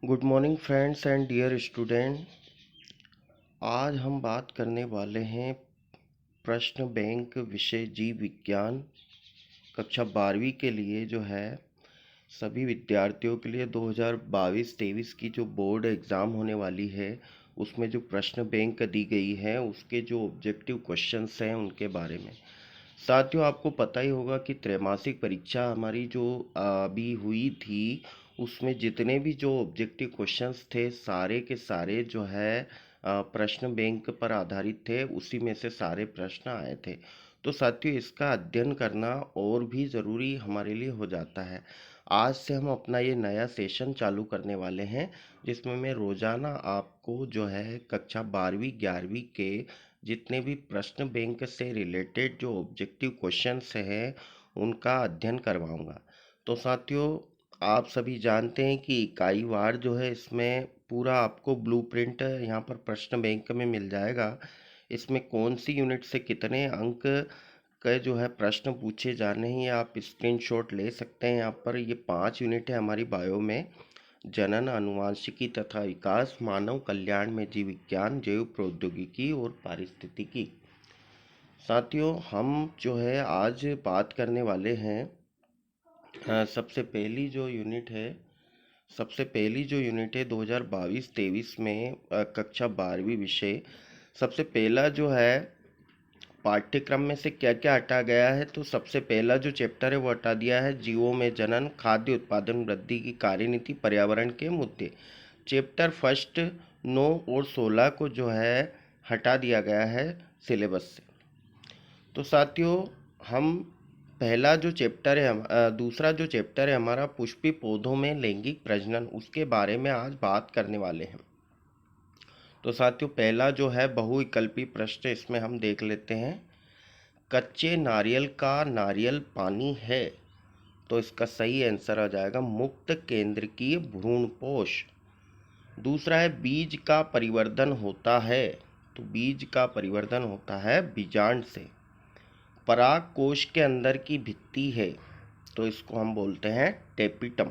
Good morning friends and dear student. आज हम बात करने वाले हैं प्रश्न बैंक विषय जीव विज्ञान कक्षा 12वीं के लिए जो है सभी विद्यार्थियों के लिए 2022-23 की जो बोर्ड एग्ज़ाम होने वाली है उसमें जो प्रश्न बैंक दी गई है उसके जो ऑब्जेक्टिव क्वेश्चंस हैं उनके बारे में। साथियों, आपको पता ही होगा कि त्रैमासिक परीक्षा हमारी जो अभी हुई थी उसमें जितने भी जो ऑब्जेक्टिव क्वेश्चंस थे सारे के सारे जो है प्रश्न बैंक पर आधारित थे। उसी में से सारे प्रश्न आए थे। तो साथियों, इसका अध्ययन करना और भी ज़रूरी हमारे लिए हो जाता है। आज से हम अपना ये नया सेशन चालू करने वाले हैं जिसमें मैं रोज़ाना आपको जो है कक्षा 12वीं 11वीं के जितने भी प्रश्न बैंक से रिलेटेड जो ऑब्जेक्टिव क्वेश्चंस हैं उनका अध्ययन करवाऊंगा। तो साथियों, आप सभी जानते हैं कि इकाई वार जो है इसमें पूरा आपको ब्लूप्रिंट यहाँ पर प्रश्न बैंक में मिल जाएगा। इसमें कौन सी यूनिट से कितने अंक के जो है प्रश्न पूछे जाने हैं, आप स्क्रीनशॉट ले सकते हैं। यहाँ पर ये 5 यूनिट है हमारी बायो में: जनन, आनुवांशिकी तथा विकास, मानव कल्याण में जीव विज्ञान, जैव प्रौद्योगिकी और पारिस्थितिकी। साथियों, हम जो है आज बात करने वाले हैं सबसे पहली जो यूनिट है 2022-23 में कक्षा 12वीं विषय। सबसे पहला जो है पाठ्यक्रम में से क्या क्या हटा गया है, तो सबसे पहला जो चैप्टर है वो हटा दिया है जीवों में जनन, खाद्य उत्पादन वृद्धि की कार्यनीति, पर्यावरण के मुद्दे। चैप्टर फर्स्ट 9 और 16 को जो है हटा दिया गया है सिलेबस से। तो साथियों, हम पहला जो चैप्टर है दूसरा जो चैप्टर है हमारा पुष्पी पौधों में लैंगिक प्रजनन, उसके बारे में आज बात करने वाले हैं। तो साथियों, पहला जो है बहुविकल्पी प्रश्न इसमें हम देख लेते हैं। कच्चे नारियल का नारियल पानी है, तो इसका सही आंसर आ जाएगा मुक्त केंद्रकीय भ्रूणपोष। दूसरा है बीज का परिवर्धन होता है, तो बीज का परिवर्धन होता है बीजांड से। पराग कोश के अंदर की भित्ति है, तो इसको हम बोलते हैं टेपिटम।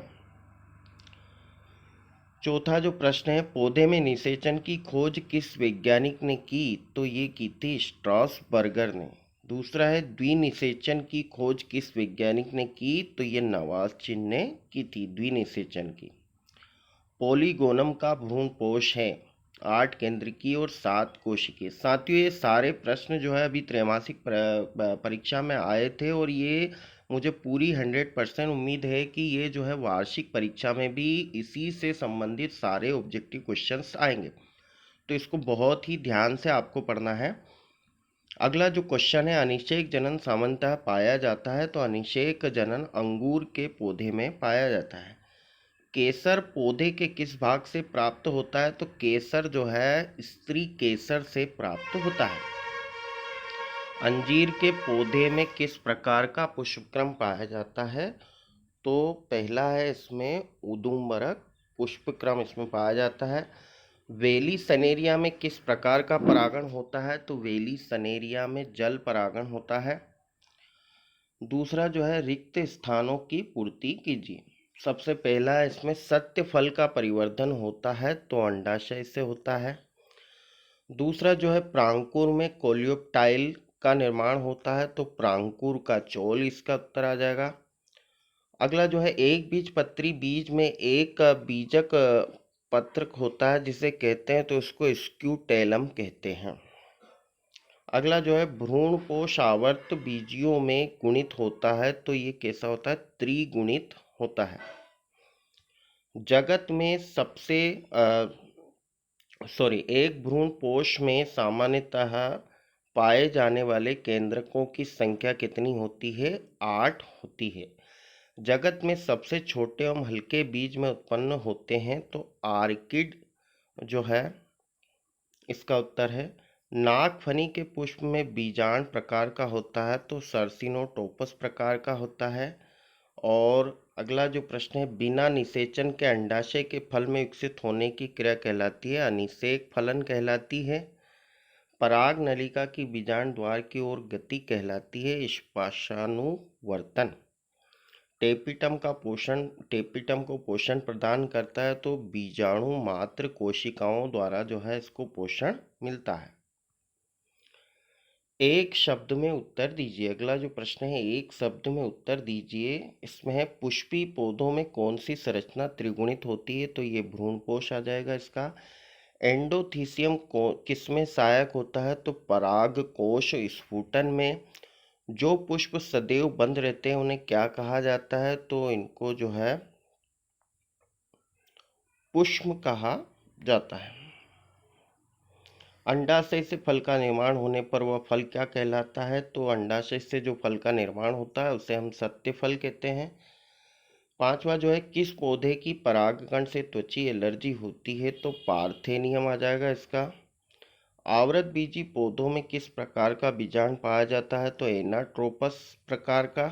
चौथा जो प्रश्न है पौधे में निषेचन की खोज किस वैज्ञानिक ने की, तो ये की थी स्ट्रॉसबर्गर ने। दूसरा है द्विनिषेचन की खोज किस वैज्ञानिक ने की, तो ये नवाज़ ने की थी द्विनिषेचन की। पॉलीगोनम का भ्रूणपोष है 8 केंद्रकीय और 7 कोशिकीय। साथियों, ये सारे प्रश्न जो है अभी त्रैमासिक परीक्षा में आए थे और ये मुझे पूरी 100% उम्मीद है कि ये जो है वार्षिक परीक्षा में भी इसी से संबंधित सारे ऑब्जेक्टिव क्वेश्चंस आएंगे। तो इसको बहुत ही ध्यान से आपको पढ़ना है। अगला जो क्वेश्चन है, अनिषेक जनन सामान्यतः पाया जाता है, तो अनिषेक जनन अंगूर के पौधे में पाया जाता है। केसर पौधे के किस भाग से प्राप्त होता है, तो केसर जो है स्त्री केसर से प्राप्त होता है। अंजीर के पौधे में किस प्रकार का पुष्पक्रम पाया जाता है, तो पहला है इसमें उदुम्बरक पुष्पक्रम इसमें पाया जाता है। वेली सनेरिया में किस प्रकार का परागण होता है, तो वेली सनेरिया में जल परागण होता है। दूसरा जो है रिक्त स्थानों की पूर्ति कीजिए। सबसे पहला है इसमें सत्य फल का परिवर्धन होता है, तो अंडाशय से होता है। दूसरा जो है प्रांकुर में कोलियोप्टाइल का निर्माण होता है, तो प्रांकुर का चोल इसका उत्तर आ जाएगा। अगला जो है एक बीजपत्री बीज में एक बीजक पत्र होता है जिसे कहते हैं, तो इसको स्क्यूटेलम कहते हैं। अगला जो है भ्रूणपोष आवर्त बीजियों में गुणित होता है, तो ये कैसा होता है, त्रिगुणित होता है। जगत में सबसे एक भ्रूणपोष में सामान्यतः पाए जाने वाले केंद्रकों की संख्या कितनी होती है, 8 होती है। जगत में सबसे छोटे एवं हल्के बीज में उत्पन्न होते हैं, तो आर्किड जो है इसका उत्तर है। नागफनी के पुष्प में बीजांड प्रकार का होता है, तो सर्सिनोटोपस प्रकार का होता है। और अगला जो प्रश्न है बिना निषेचन के अंडाशय के फल में विकसित होने की क्रिया कहलाती है, अनिषेक फलन कहलाती है। पराग नलिका की बीजांड द्वार की ओर गति कहलाती है, स्पर्शानुवर्तन। टेपिटम को पोषण प्रदान करता है, तो बीजाणु मात्र कोशिकाओं द्वारा जो है इसको पोषण मिलता है। एक शब्द में उत्तर दीजिए। अगला जो प्रश्न है, एक शब्द में उत्तर दीजिए। इसमें है, पुष्पी पौधों में कौन सी संरचना त्रिगुणित होती है? तो ये भ्रूणपोष आ जाएगा इसका। एंडोथीसियम किसमें सहायक होता है? तो परागकोश स्फुटन में। जो पुष्प सदैव बंद रहते हैं उन्हें क्या कहा जाता है? तो इनको जो है पुष्प कहा जाता है। अंडाशय से फल का निर्माण होने पर वह फल क्या कहलाता है? तो अंडाशय से जो फल का निर्माण होता है उसे हम सत्य फल कहते हैं। पांचवा जो है, किस पौधे की परागकण से त्वचा एलर्जी होती है? तो पार्थेनियम आ जाएगा इसका। आवृत बीजी पौधों में किस प्रकार का बीजांड पाया जाता है? तो एनाट्रोपस प्रकार का।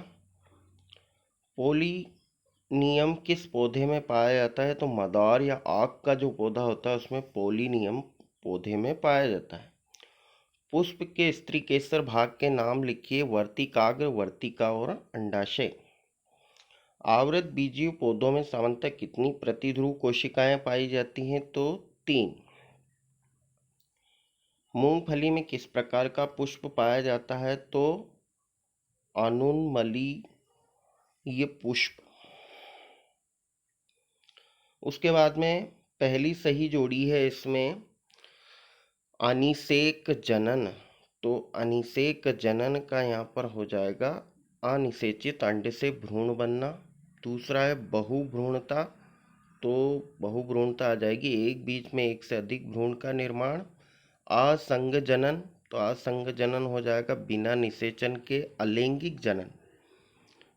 पोलिनियम किस पौधे में पाया जाता है? तो मदार या आक का जो पौधा होता है उसमें पोलिनियम पौधे में पाया जाता है। पुष्प के स्त्रीकेसर भाग के नाम लिखिए। वर्तिकाग्र, वर्तिका और अंडाशय। आवृत बीजीय पौधों में सामान्यतः कितनी प्रतिध्रुव कोशिकाएं पाई जाती हैं? तो 3। मूंगफली में किस प्रकार का पुष्प पाया जाता है? तो अनुन्मलीय पुष्प। उसके बाद में पहली सही जोड़ी है इसमें अनिषेक जनन। तो अनिषेक जनन का यहाँ पर हो जाएगा अनिषेचित अंडे से भ्रूण बनना। दूसरा है बहुभ्रूणता। तो बहुभ्रूणता आ जाएगी एक बीज में एक से अधिक भ्रूण का निर्माण। असंग जनन, तो असंग जनन हो जाएगा बिना निषेचन के अलैंगिक जनन।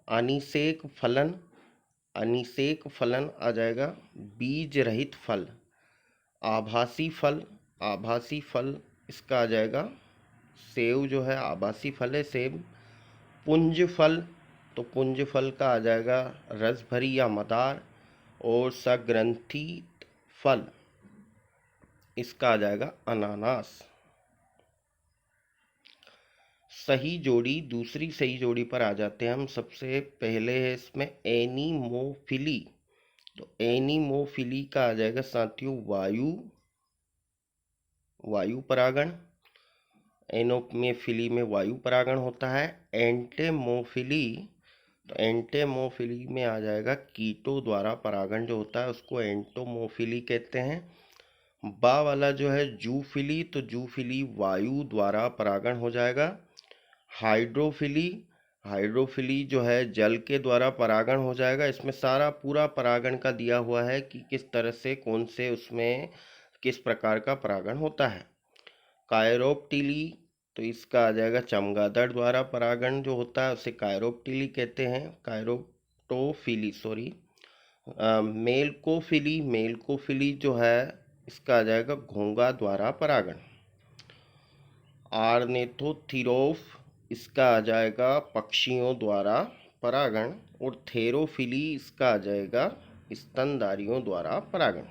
अनिषेक फलन, अनिषेक फलन आ जाएगा बीज रहित फल। आभासी फल, आभासी फल इसका आ जाएगा सेव जो है आभासी फल है सेब। पुंज फल, तो पुंज फल का आ जाएगा रस भरी या मदार। और सग्रंथित फल इसका आ जाएगा अनानास। सही जोड़ी, दूसरी सही जोड़ी पर आ जाते हैं हम। सबसे पहले है इसमें एनीमोफिली। तो एनीमोफिली का आ जाएगा साथियों वायु परागण। एनोमेफिली में वायु परागण होता है। एंटेमोफिली, तो एंटेमोफिली में आ जाएगा कीटों द्वारा परागण जो होता है उसको एंटोमोफिली कहते हैं। बा वाला जो है जूफिली, तो जूफिली वायु द्वारा परागण हो जाएगा। हाइड्रोफिली, हाइड्रोफिली जो है जल के द्वारा परागण हो जाएगा। इसमें सारा पूरा परागण का दिया हुआ है कि किस तरह से कौन से उसमें किस प्रकार का परागण होता है। कायरोप्टिली, तो इसका आ जाएगा चमगादड़ द्वारा परागण जो होता है उसे कायरोप्टिली कहते हैं। कायरोप्टोफिली सॉरी। मेलकोफिली, मेलकोफिली जो है इसका आ जाएगा घोंघा द्वारा परागण। आर्नेथोथीरोफ, इसका आ जाएगा पक्षियों द्वारा परागण। और थेरोफिली इसका आ जाएगा स्तनधारियों द्वारा परागण।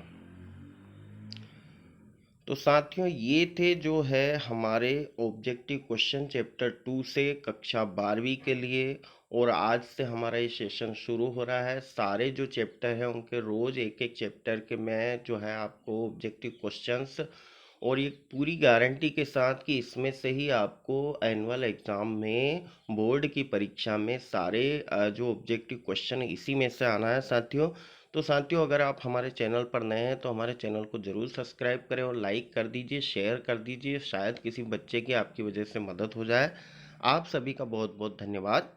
तो साथियों ये थे जो है हमारे ऑब्जेक्टिव क्वेश्चन चैप्टर 2 से कक्षा 12वीं के लिए। और आज से हमारा ये सेशन शुरू हो रहा है। सारे जो चैप्टर हैं उनके रोज एक एक चैप्टर के मैं जो है आपको ऑब्जेक्टिव क्वेश्चंस और ये पूरी गारंटी के साथ कि इसमें से ही आपको एनुअल एग्ज़ाम में बोर्ड की परीक्षा में सारे जो ऑब्जेक्टिव क्वेश्चन इसी में से आना है साथियों। तो साथियों अगर आप हमारे चैनल पर नए हैं तो हमारे चैनल को ज़रूर सब्सक्राइब करें और लाइक कर दीजिए, शेयर कर दीजिए। शायद किसी बच्चे की आपकी वजह से मदद हो जाए। आप सभी का बहुत बहुत धन्यवाद।